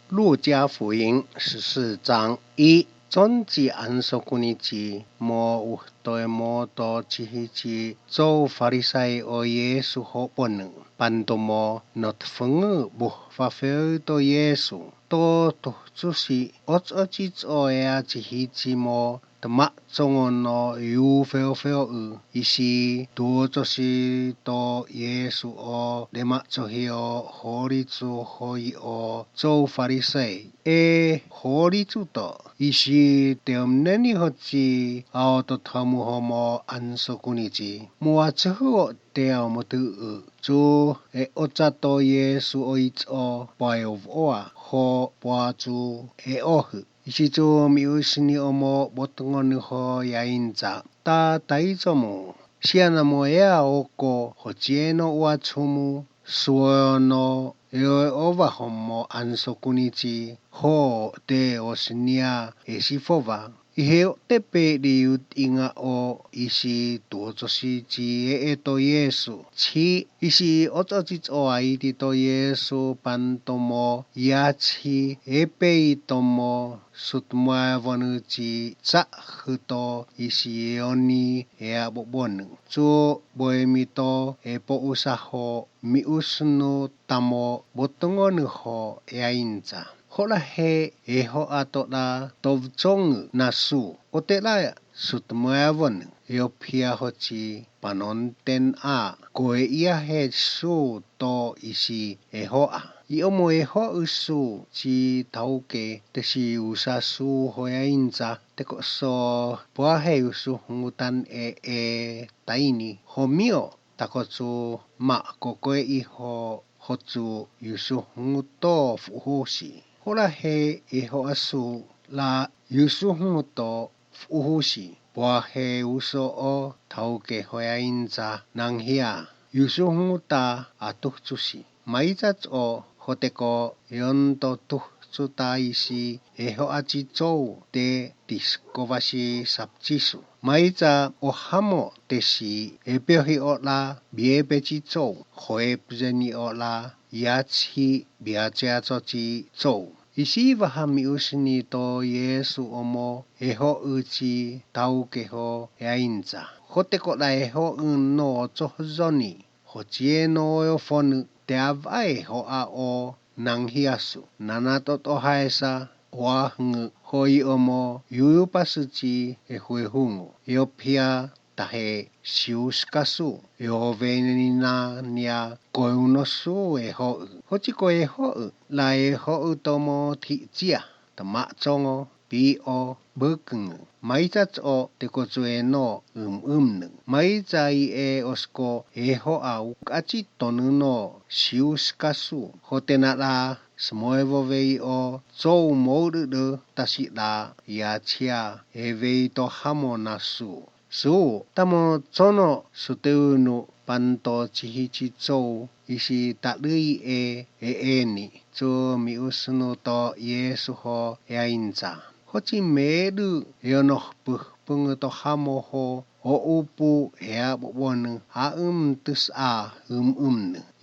路加福音14章1总之安息日冇有對冇到之日做法利賽和耶穌好本能辦到冇 not 風雨不發揮到耶穌都就是我之做呀之日冇的嘛中文の有非意思都就是到耶穌をでま做日を法律可以を做法利賽法律と意思で何にほち青とたむほも安息日もあつふをであもとう就お茶と耶穌をいつをバイオはほばつおふ이시조 미우시니 어머 보통은 허 야인자 다 다이조무 시아나모야 오고 호지에노 와초무 수어노 에오바 홈모 안소쿠니지 호 데오시니아 에시포바 Iheo tepe liut inga o isi tuotosi ji to Yesu. Chi isi ototit o aiti to Yesu pantomo yachi epe itomo sutma vonuchi tsa huto isi oni ea bobonu. Zu boemito epo usaho miusnu tamo botongonu ho eainza. Hola he eho atola tovchong nasu otela sutmuavon eopia hochi panonten a koe ia he su to isi eho a iomo eho usu chi tauke te si usa su hoyainza te ko so poahe usu hungutan taini homio takotsu ma kokoe iho hotsu yusu hunguto fuhoshi Hola he eho asu la yusuhuto fuhushi boa he uso o tauke hoyainza nanghia yusuhuta atuhsushi maizats o hoteko yonto tuhsuta isi eho achichou te diskovashi sapchisu maiza o hamo teshi epehi o la biebechichou hoepzeni o la yachi biachiachochi chou isi vahami usni to Yesu omo eho uchi tauke ho yainza hoteko la eho no chohzoni hochieno eofonu te avai ho a o nanghiasu nanato to haesa wahng hoi omo yupasuchi ehuehungu eopia tahe siuskasu eovenina nia koeunosu eho hochiko eho la eho tomo tijia tama chongo pi o bukng maizats o tekozueno maizai osko eho au kachi tonuno siuskasu hotena la smoevo vei o zou modu tasi la yachia evei to hamonasu su tamo chono suteunu panto chihichi chou isi talui eni chu miusnu to Yesu ho yainza hochi medu yono pung to hamo ho o upu ea bobon tus a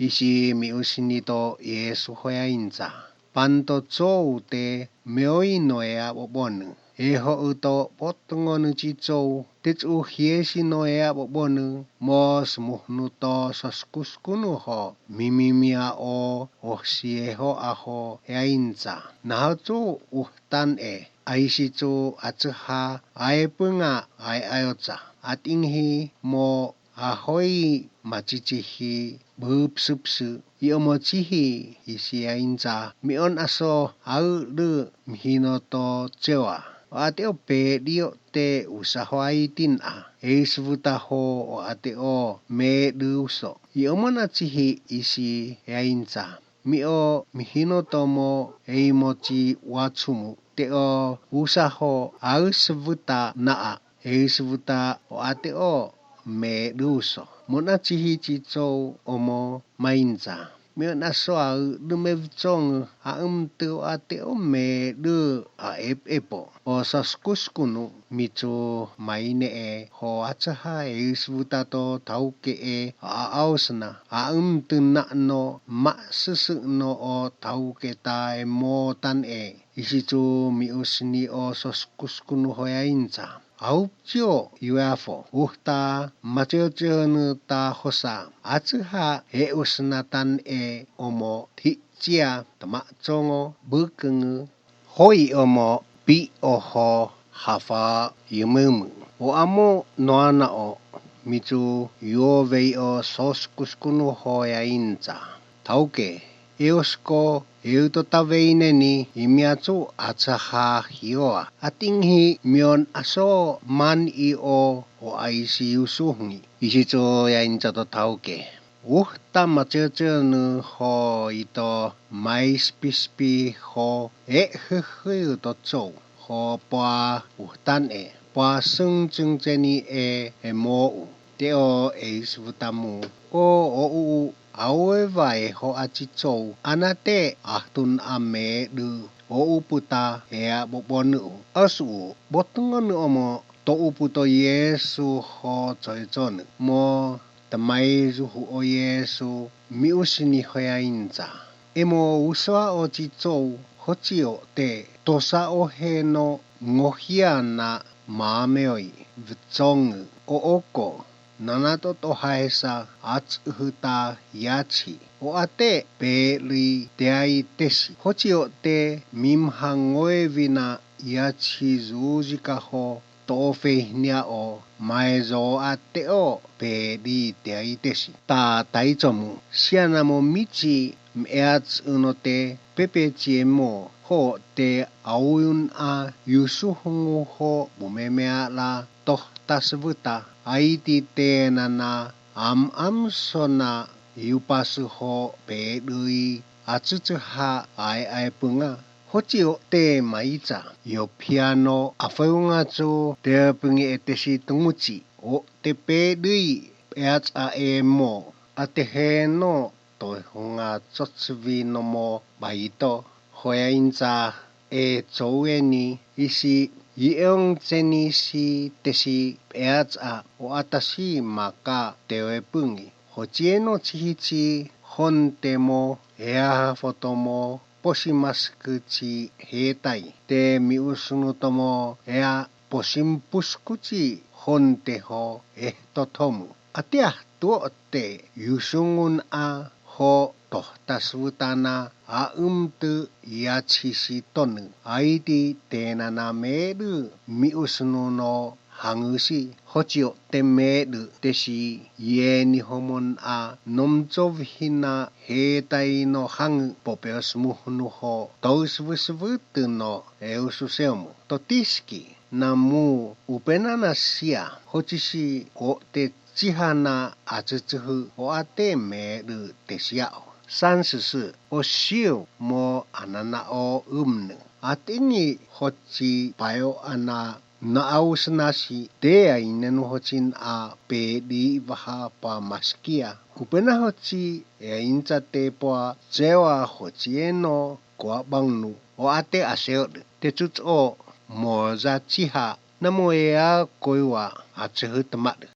isi miusni to Yesu ho yainza panto chou te meoino ea bobon eho uto potongonu chichou techu hiesi no ea bobonu mos muhnuto soskuskunu ho mimimia o sieho aho yainza nahotu uhtan aisichu atsuha aepunga ayotza atinghi mo ahoi machichihi bupsupsu iomochihi isi yainza mion aso au lu mihinoto chewa Ateo pe dio te usahwaitin eisvuta ho o ateo me duso. Iomana chihi isi yainza. Mio mihino tomo eimochi watsumu. Teo usaho ausvuta naa. Eisvuta o ateo me duso. Mona chihi chicho omo mainza. miệng na xoa đưa mê trong tiêu tiêu mê đưa epo o sa skuskunu mi cho mai ne ho acha hai svuta to tau ke ausna tu na no ma su no o tau ke tai mo tan isi cho mi usni o sa skuskunu ho ya incha au cho UFO uhta macheo ta hosa acha usna tan omo thi chia tama chongo bukeng hoi omo pi oho hafa yumum o amo noana o mitu yo vei o sos kuskunu ho ya incha tauke eusko euto taveine ni imiachu achaha hioa atinghi mion aso man o ICU suhngi isicho ya incha to tauke uhta macheo ho ito mais pispi ho to chou ho pa uhtan pa sung chung cheni mo teo svutamu o awe vai ho achi chou anate ahtun ame du o uputa boponu asu botungon omo to uputo Yesu ho choichon mo tamai ruhu o Yesu miusini hoya inza emo uswa o chichou hochio te tosa o he no ngohiana mameoi vchong o oko nanato to haesa atsuhuta yachi o ate pe lui teai tesi hochio te mimhangoe vina yachi zuzika ho to fehnia o maezo ate o pe di teai tesi ta taichomu siana mo michi meats unote pepe chiemo ho te auyun yusuhungu ho bumemea la toh tasvuta aiti te nana am sona yupasu ho pe lui achuchuha ai punga hochio te maicha yo piano afaunga cho te pungi etesi tunguchi o te pe lui eats emo ate no to hunga chotsvi no mo baito hoya incha choweni isi yeong cheni si tesi eats o atashi maka tewe pungi hochieno chihichi hontemo fotomo posimaskuchi hetai te miusunutomo posimpuskuchi honteho totomu atia tuote yusungun ho tohtasvutana tu yachisi tonu aiti tenana medu miusunu no hangusi hochio temedu tesi yeni homon nomchov hina hetai no hang popeos muhnu ho tousvusvutu no eususemu totiski namu upenana sia hochisi o te chihana achuchuhu o ate medu tesiao 34お塩もanana o atini hochi payo ana naus nasi te inenu hochin pe di vaha pa maskia upena hochi incha te pa chewa hochieno kwa bangnu o ate aseo te chuch o mo za chiha namo koiwa achuhu tamat